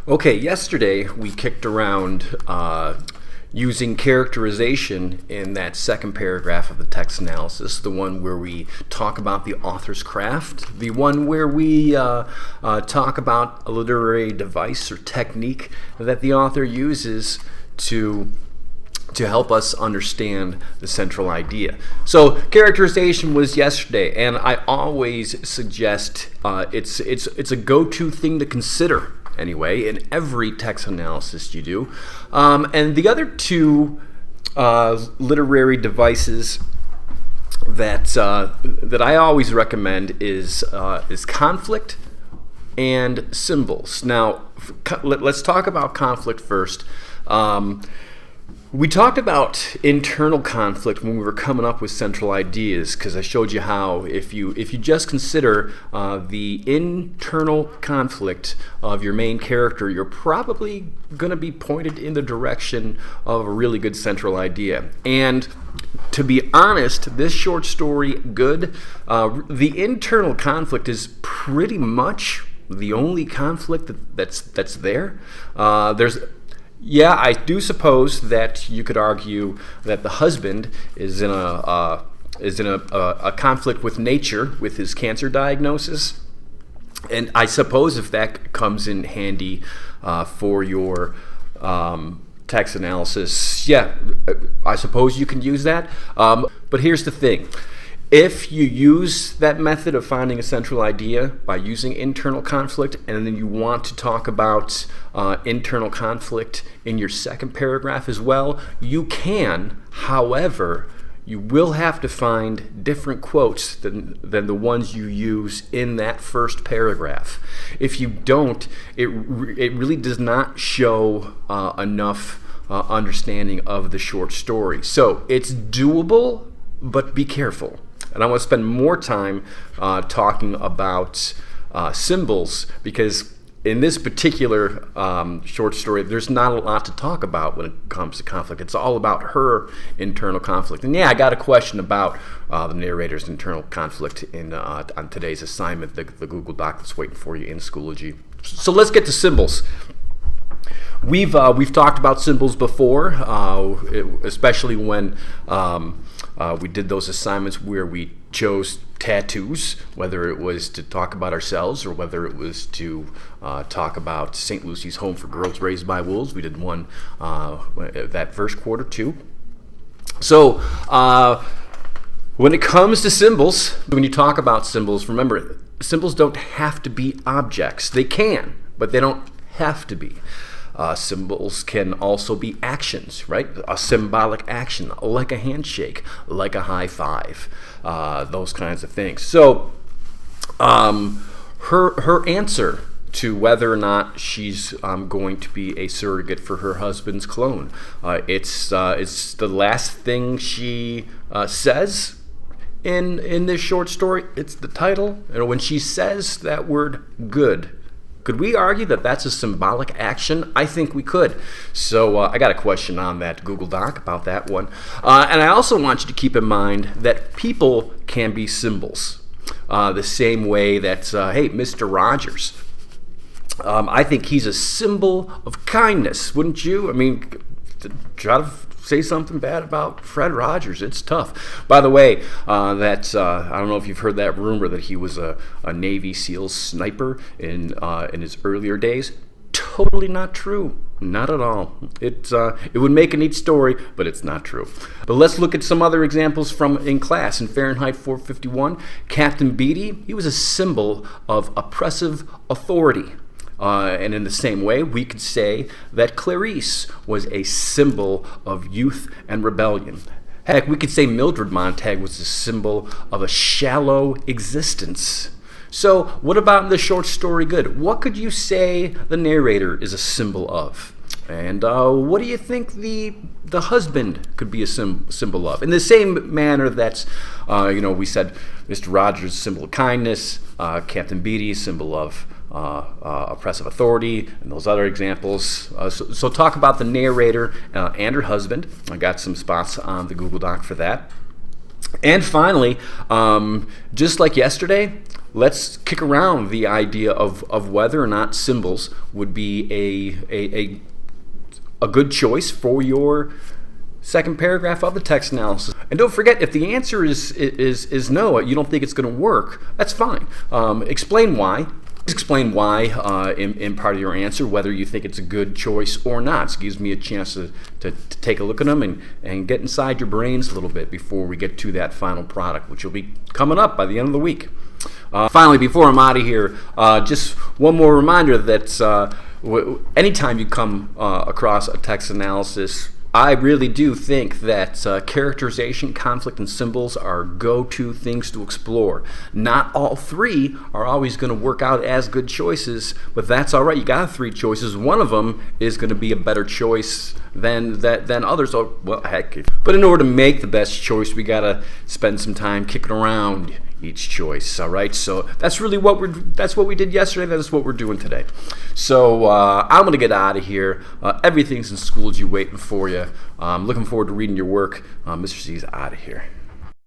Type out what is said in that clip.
Okay, yesterday we kicked around using characterization in that second paragraph of the text analysis, the one where we talk about the author's craft, the one where we talk about a literary device or technique that the author uses to help us understand the central idea. So characterization was yesterday, and I always suggest it's a go-to thing to consider anyway in every text analysis you do. And the other two literary devices that I always recommend is conflict and symbols. Now, let's talk about conflict first. We talked about internal conflict when we were coming up with central ideas, because I showed you how if you just consider the internal conflict of your main character, you're probably going to be pointed in the direction of a really good central idea. And to be honest, this short story, Good, the internal conflict is pretty much the only conflict that's there. Yeah, I do suppose that you could argue that the husband is in a conflict with nature with his cancer diagnosis, and I suppose if that comes in handy for your text analysis, yeah, I suppose you can use that. But here's the thing. If you use that method of finding a central idea by using internal conflict, and then you want to talk about internal conflict in your second paragraph as well, you can. However, you will have to find different quotes than the ones you use in that first paragraph. If you don't, it really does not show enough understanding of the short story. So it's doable, but be careful. And I want to spend more time talking about symbols, because in this particular short story, there's not a lot to talk about when it comes to conflict. It's all about her internal conflict. And yeah, I got a question about the narrator's internal conflict on today's assignment, the Google Doc that's waiting for you in Schoology. So let's get to symbols. We've talked about symbols before, especially when we did those assignments where we chose tattoos, whether it was to talk about ourselves or whether it was to talk about St. Lucy's Home for Girls Raised by Wolves. We did one that first quarter too. So when it comes to symbols, when you talk about symbols, remember, symbols don't have to be objects. They can, but they don't have to be. Symbols can also be actions, right? A symbolic action, like a handshake, like a high five, those kinds of things. So, her answer to whether or not she's going to be a surrogate for her husband's clone, it's the last thing she says in this short story. It's the title, and when she says that word, good. Could we argue that that's a symbolic action? I think we could. So I got a question on that Google Doc about that one. And I also want you to keep in mind that people can be symbols. The same way that, hey, Mr. Rogers, I think he's a symbol of kindness, wouldn't you? I mean, try to say something bad about Fred Rogers. It's tough. By the way, I don't know if you've heard that rumor that he was a Navy SEALs sniper in his earlier days. Totally not true. Not at all. It would make a neat story, but it's not true. But let's look at some other examples from in class. In Fahrenheit 451, Captain Beatty, he was a symbol of oppressive authority. And in the same way, we could say that Clarice was a symbol of youth and rebellion. Heck, we could say Mildred Montag was a symbol of a shallow existence. So what about in the short story Good? What could you say the narrator is a symbol of? And what do you think the husband could be a symbol of? In the same manner that, we said Mr. Rogers, symbol of kindness, Captain Beatty, symbol of oppressive authority, and those other examples. So talk about the narrator and her husband. I got some spots on the Google Doc for that. And finally, just like yesterday, let's kick around the idea of whether or not symbols would be a good choice for your second paragraph of the text analysis. And don't forget, if the answer is no, you don't think it's going to work, that's fine. Explain why. Explain why in part of your answer, whether you think it's a good choice or not. So it gives me a chance to take a look at them and get inside your brains a little bit before we get to that final product, which will be coming up by the end of the week. Finally, before I'm out of here, just one more reminder that anytime you come across a text analysis, I really do think that characterization, conflict, and symbols are go-to things to explore. Not all three are always going to work out as good choices, but that's all right. You got three choices. One of them is going to be a better choice than others. Oh, well, heck. But in order to make the best choice, we got to spend some time kicking around each choice. All right, so that's really what we did yesterday. That is what we're doing today. So I'm going to get out of here. Everything's in Schoology waiting for you. I'm looking forward to reading your work. Mr. C's out of here.